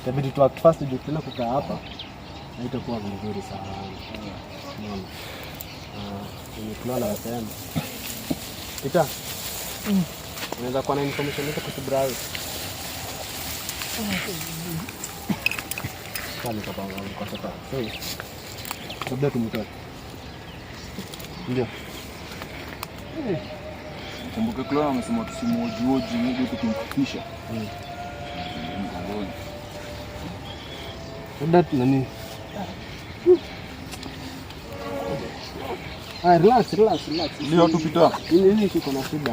Itabidi tu act fast juu tena kukaa hapa haitakuwa vizuri sana. Unaona? Ni kulala wasema. Pita. Unaweza kuwa na information yote kuhusu Brayo? Kama kapanga kwa sasa. Sawa. Labda tumtoe. Ndio. Kumbuka Clara amesema tusimojioji ndio tukimfikisha. Labda nani? Relax. Ndio tupita. Nini kiko na shida?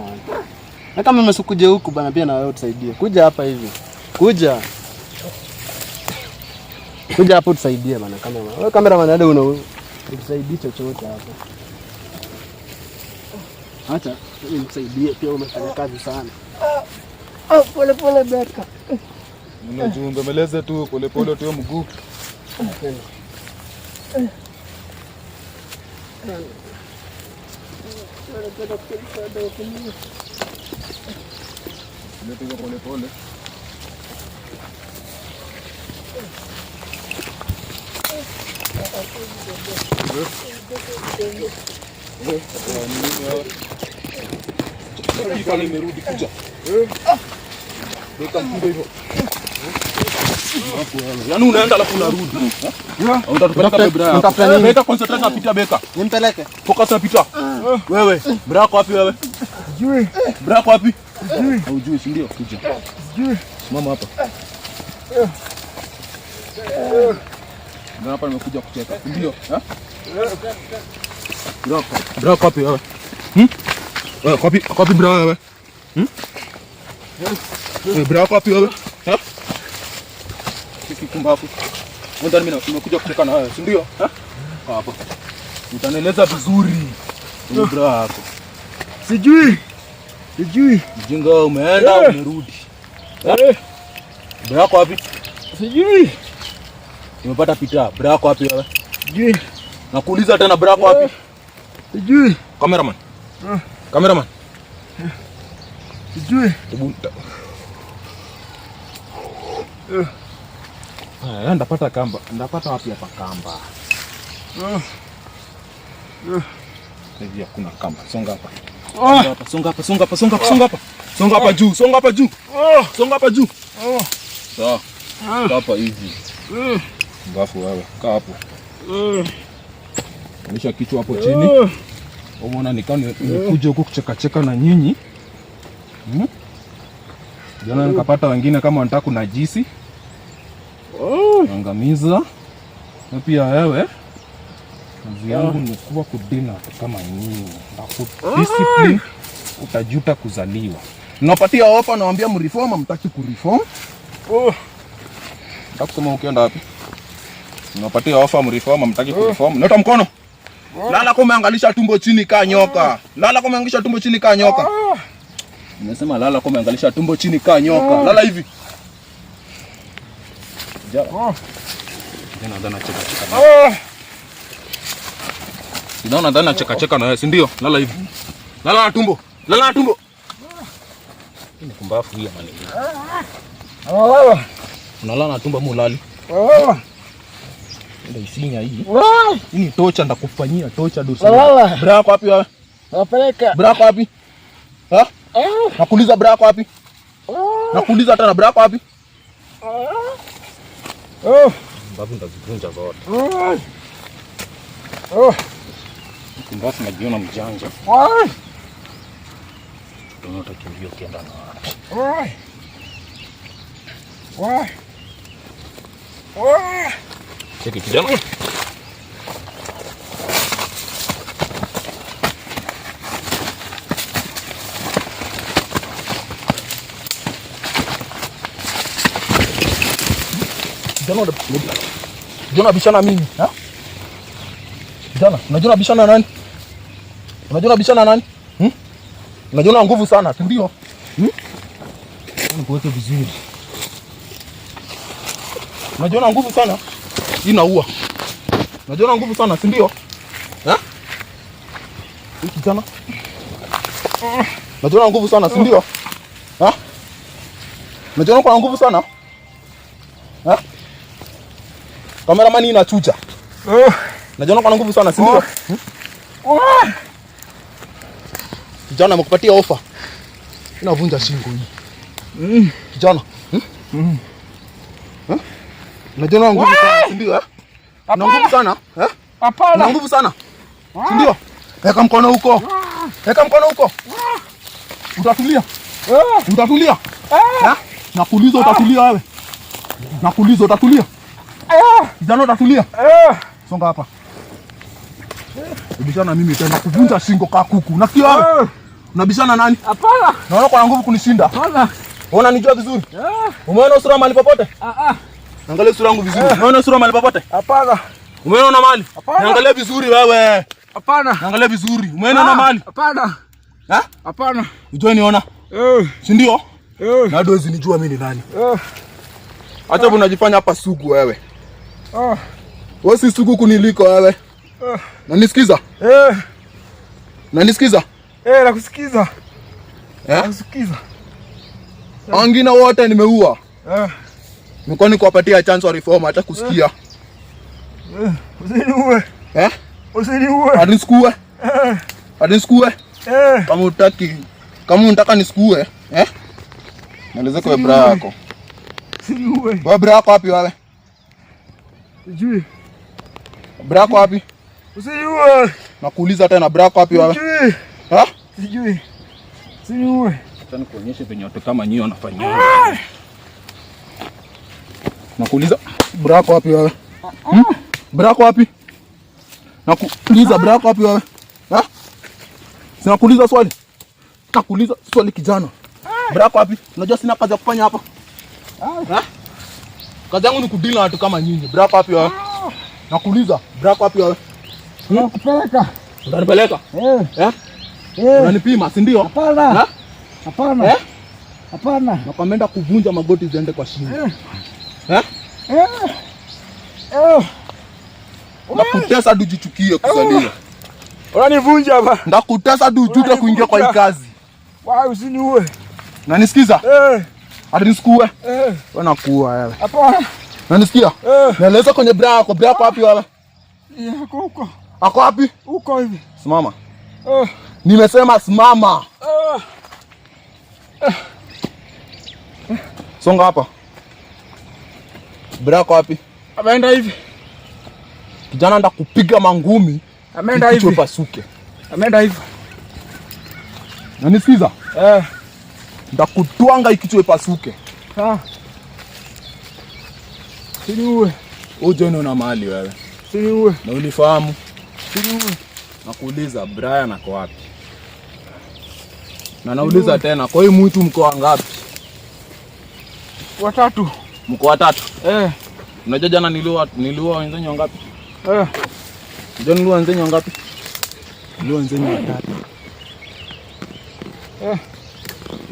Na kama umesukuje huku bana pia na wewe utusaidie. Kuja hapa hivi. Kuja hapo tusaidie bana kama wewe cameraman hadi utusaidie chochote hapa. Acha nisaidie pia umefanya kazi sana. Pole Beka. Unajumbemeleze tu pole tu mguu. Ndio pole. Pale imerudi kuja. Beka mpigo hivyo. Yaani unaenda alafu unarudi. Utatupeleka kwa Brayo. Unatafuta nini? Beka concentrate na pita Beka. Nimpeleke. Focus na pita. Wewe, Brayo wapi wewe? Sijui. Brayo wapi? Sijui. Hujui si ndio? Kuja. Sijui. Simama hapa. Ndio hapa nimekuja kucheka. Ndio, Brayo wapi wewe? Wewe wapi Brayo wewe? Brayo wapi wewe? Kikumbafu. Ndio mimi nimekuja kucheka na wewe, si ndio? Hapa. Utanieleza vizuri. Ni Brayo yako. Sijui. Mjinga umeenda umerudi. Brayo wapi? Sijui. Nimepata pita. Brayo wapi wewe? Sijui. Nakuuliza tena Brayo wapi? Sijui. Cameraman. Sijui. Ndapata kamba. Ndapata wapi hapa kamba? Hivi hakuna kamba. Songa hapa. Songa hapa juu. Songa hapa juu. Sawa. Hapa hivi. Ngafu wewe. Kaa hapo. Nisha kichwa hapo chini. Umeona nimekuja huku kucheka na nyinyi. Jana nikapata wengine kama wanataka kunajisi. Angamiza. Na pia wewe kazi yangu ni kuwa kudina kama nyinyi. Na discipline utajuta kuzaliwa. Ninapatia ofa nawaambia mreform mtaki kureform. Nataka kusema ukienda wapi? Ninapatia ofa mreform mtaki kureform. Nota mkono. Lala kama umeangalisha tumbo chini kaa nyoka. Nimesema lala kama umeangalisha tumbo chini kaa nyoka. Lala hivi. Nadhani cheka na wewe, si ndio? Lala hivi. Lala na tumbo. Ni kumbafu hii amani. Unalala na tumbo mulali. Ndio isinya hii. Hii ni tocha ndakufanyia tocha dosi. Brayo wapi wewe? Napeleka. Brayo wapi? Nakuuliza Brayo wapi? Nakuuliza tena Brayo wapi? Mbavu ndazivunja zote. Kumbafu najiona mjanja. Ndio utakimbia ukienda na wapi? Cheki kijana. Jana bishana mimi, Jana, unajua bishana nani? Unajua nguvu sana, ndio? Nikuweke vizuri. Unajua nguvu sana? Inaua. Unajua nguvu sana, si ndio? Kijana. Unajua nguvu sana, si ndio? Unajua kuna nguvu sana? Cameraman inachuja. Najiona kwa nguvu sana, si ndio? Kijana amekupatia ofa. Inavunja shingo hii. Kijana. Najiona nguvu sana, si ndio? Na nguvu sana, Hapana. Na nguvu sana. Si ndio? Weka mkono huko. Weka mkono huko. Utatulia. Utatulia. Nakuuliza utatulia wewe. Nakuuliza utatulia. Kijana utatulia. Songa hapa. Ubishana mimi tena kuvunja shingo kwa kuku. Nasikia wewe? Unabishana nani? Hapana. Naona kwa nguvu kunishinda. Hapana. Unanijua vizuri? Umeona sura mahali popote? Angalia sura yangu vizuri. Umeona sura mahali popote? Hapana. Umeona mahali? Angalia vizuri wewe. Hapana. Angalia vizuri. Umeona mahali? Hapana. Hapana. Unajua niona? Si ndio? Na ndio zinijua mimi ni nani. Acha unajifanya hapa sugu wewe. Wewe si sugu kuniliko wewe. Nanisikiza? Nanisikiza? Nakusikiza. Nakusikiza. Wengine wote nimeua. Niko nikuwapatia chance wa reform hata kusikia. Usiniue. Usiniue. Adinskue. Adinskue. Kama utaki, kama unataka nisikue, Nieleze kwa bra yako. Usiniue. Wewe bra yako wapi wewe? Sijui. Bra yako wapi? Usiniue. Nakuuliza tena bra yako wapi wewe? Sijui. Sijui. Usiniue. Acha nikuonyeshe venye watu kama nyinyi wanafanya. Nakuuliza bra yako wapi wewe? Bra yako wapi? Nakuuliza bra yako wapi wewe? Sinakuuliza swali. Nakuuliza swali kijana. Bra yako wapi? Unajua sina kazi ya kufanya hapa. Kazi yangu ni kudili na watu kama nyinyi. Bra yako wapi wewe? Nakuuliza bra yako wapi wewe? Nakupeleka. Unanipeleka? Unanipima, si ndio? Hapana. Hapana. Hapana. Nakwambia kuvunja magoti ziende kwa shingo. Ndakutesa hadi ujichukie kuzaliwa. Unanivunja hapa. Ndakutesa hadi ujute kuingia kwa hii kazi. Wewe usiniue. Unanisikiza? Hadi nisikue? Wewe nakuua wewe. Hapana. Unanisikia? Naeleza kwenye bra yako. Bra yako wapi wewe? Yako huko. Ako wapi? Huko hivi. Simama. Nimesema simama. Songa hapa. Bra yako wapi? Ameenda hivi. Kijana ndakupiga mangumi. Ameenda hivi. Kichwa pasuke. Ameenda hivi. Unanisikiza? Ndakutwanga ikichwa pasuke. Siniue. Uje una mahali wewe. Siniue. Na unifahamu? Siniue. Nakuuliza Brian ako wapi? Na nauliza tena, kwa hiyo mtu mko wangapi? Watatu. Mko watatu? Unajua jana niliua wenzangu wangapi? Unajua niliua wenzangu wangapi? Niliua wenzangu watatu.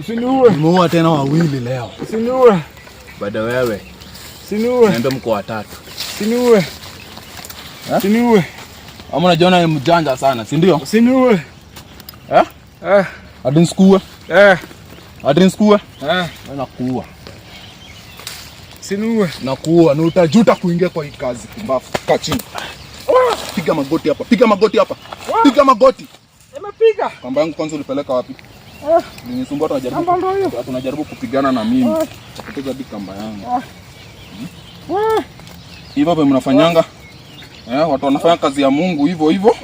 Usiniue. Nimeua tena wawili leo. Usiniue. Baada wewe. Usiniue. Naenda mko watatu. Usiniue. Usiniue. Ama unajiona ni mjanja sana, si ndio? Usiniue. Hadi nisikue? Hadi nisikue? Nakuua. Usiniue. Nakuua na utajuta kuingia kwa hii kazi kumbafu. Kaa chini. Piga magoti hapa. Piga magoti hapa. Piga magoti. Nimepiga. Kamba yangu kwanza ulipeleka wapi? Ninisumbua tunajaribu kupigana na mimi. Kupiga hadi kamba yangu. Hivyo vile mnafanyanga? Watu wanafanya kazi ya Mungu hivyo hivyo.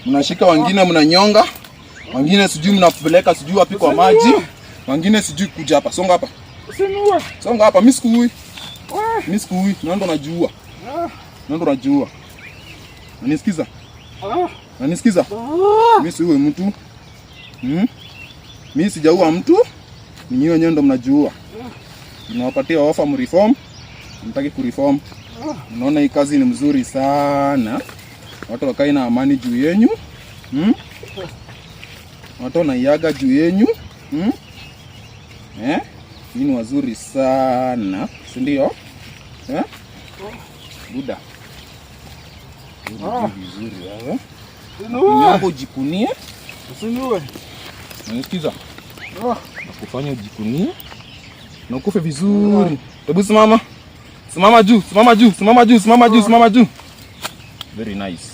Mnashika wengine mnanyonga. Wengine sijui mnapeleka sijui wapi kwa maji. Wengine sijui kuja hapa. Songa hapa. Usiniue. Songa hapa, mimi sikuui. Mimi sikuui. Nando najua. Nando najua. Unanisikiza? Unanisikiza? Mimi siui mtu. Mimi sijaua mtu. Ninyi wenyewe ndo mnajua. Ninawapatia ofa mreform. Mtaki kureform. Unaona hii kazi ni mzuri sana. Watu wakae na amani juu yenu. Watu wanaiaga juu yenu. Hii ni wazuri sana. Si ndio? Buda. Vizuri wewe. Unapo jikunie. Usiniue. Unasikiza? Nakufanya ujikunie. Na ukufe vizuri. Hebu simama. Simama juu, simama juu, simama juu, simama juu, simama juu. Very nice.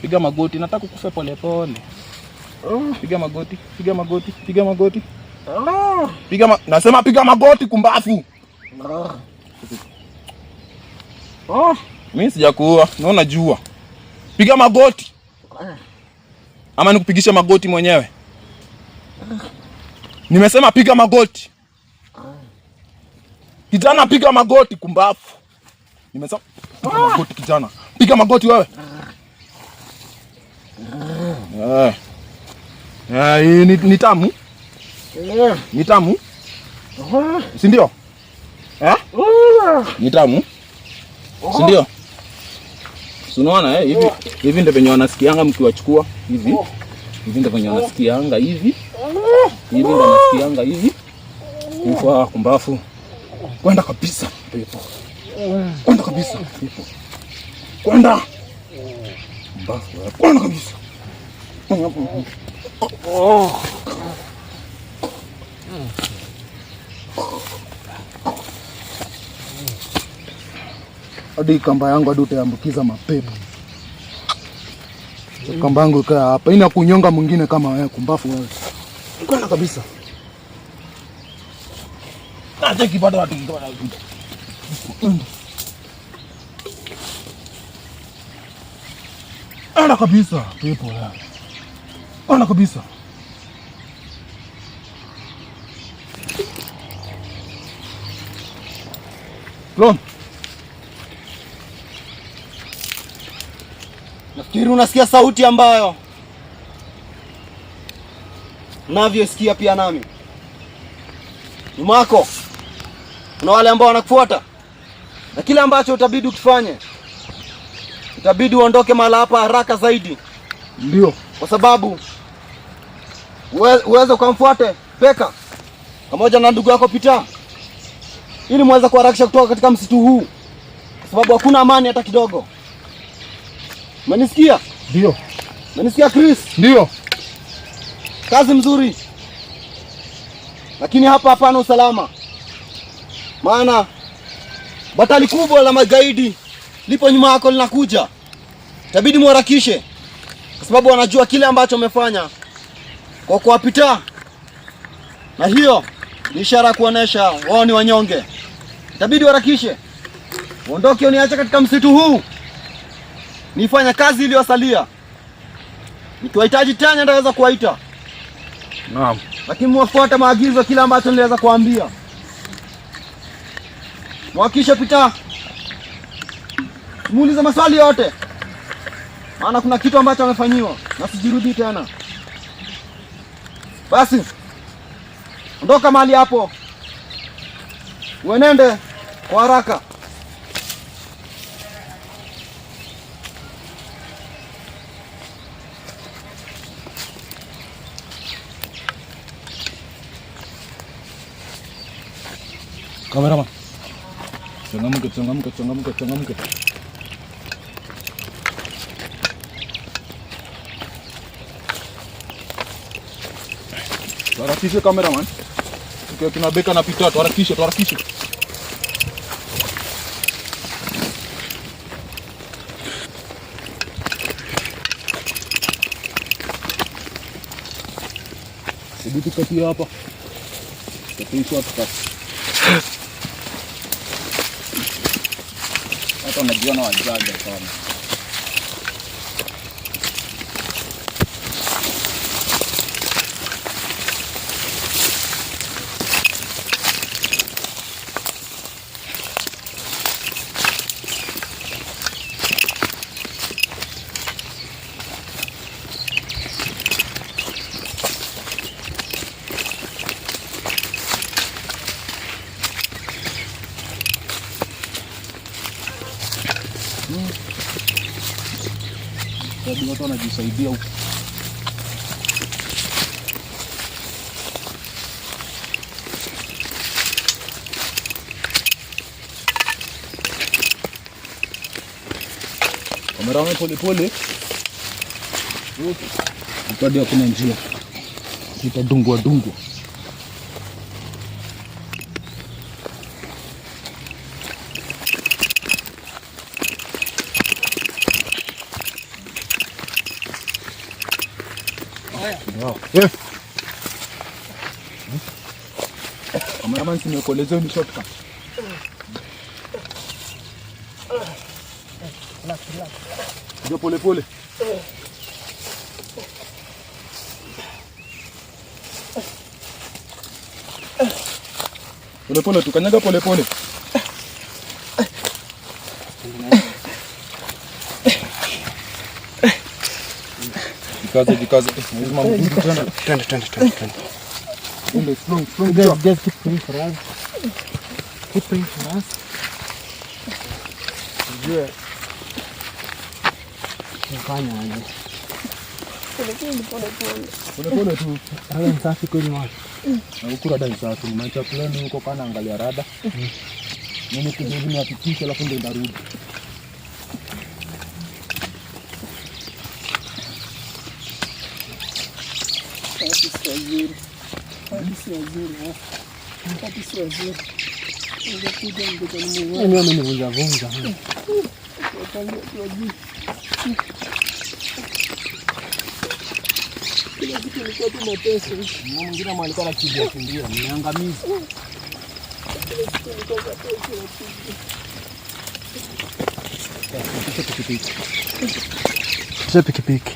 Piga magoti, nataka kukufa pole pole. Piga magoti, piga magoti, piga magoti. Nasema piga magoti kumbafu. Mimi sijakuua, naona jua. Piga magoti. Ama nikupigisha magoti mwenyewe? Nimesema piga magoti. Kijana piga magoti kumbafu. Nimesema piga magoti kijana. Piga magoti wewe. Ni tamu? Ni tamu? Si ndio? Ni tamu? Si ndio? Unaona hivi ndio venye wanasikianga mkiwachukua hivi. Hivi ndio venye wanasikianga hivi. Hivi ndio wanasikianga hivi. Kwa kumbafu. Kwenda kabisa pepo. Kwenda kabisa pepo. Kwenda. Kumbafu. Kwenda kabisa. Hadi kamba yangu hadi utaambukiza mapepo. Kamba yangu kaa hapa. Ina kunyonga mwingine kama wewe kumbafu wewe. Kwenda kabisa. Acha kipata watu ndio wanakuja. Ana kabisa pepo wewe. Ana kabisa. Klon. Nafikiri unasikia sauti ambayo navyosikia pia nami. Nyuma yako kuna wale ambao wanakufuata, na kile ambacho utabidi ukifanye, utabidi uondoke mahali hapa haraka zaidi. Ndio. Kwa sababu uweze kumfuate Peka pamoja na ndugu yako Peter, ili muweze kuharakisha kutoka katika msitu huu, kwa sababu hakuna amani hata kidogo. Umenisikia? Ndio. Umenisikia Chris? Ndio. Kazi mzuri. Lakini hapa hapana usalama. Maana batali kubwa la magaidi lipo nyuma yako linakuja. Itabidi muharakishe, kwa sababu wanajua kile ambacho umefanya kwa kuwapita. Na hiyo ni ishara kuonesha wao ni wanyonge. Itabidi uharakishe. Uondoke uniache katika msitu huu. Nifanya kazi iliyosalia. Nikiwahitaji tena ndaweza kuwaita. Naam. Lakini muwafuata maagizo kila ambacho niliweza kuambia. Mwakisha Peter. Muulize maswali yote. Maana kuna kitu ambacho amefanyiwa na sijirudi tena. Basi ondoka mahali hapo. Uenende kwa haraka. Kameraman. Changamka. Tuharakishe kameraman. Tukiwa kina Beka na Peter, tuharakishe. Sibiti kati hapa. Tapi shortcut. Hata unajua na wajaja sana. Hadi watu wanajisaidia huko. Kamera pole. Hadi hakuna njia. Itadungwa. Kameraman, simekuelezea ni shortcut. Ndio pole pole. Pole pole, tukanyaga pole pole. Jikaze. Lazima mdudu twende. Just keep praying for us. Keep praying for us. Ujue nafanya aje? Pole pole tu. Rada ni safi kweli mwana. Na huku rada ni safi. Maisha fulani huko kana angalia rada. Mimi kidogo nihakikishe alafu ndio ndarudi. Mimi amenivunja. Mwingine alikuwa anakimbia niangamizi. Kisha pikipiki.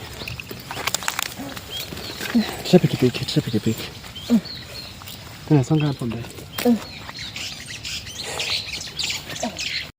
Tunasonga hapo mbele.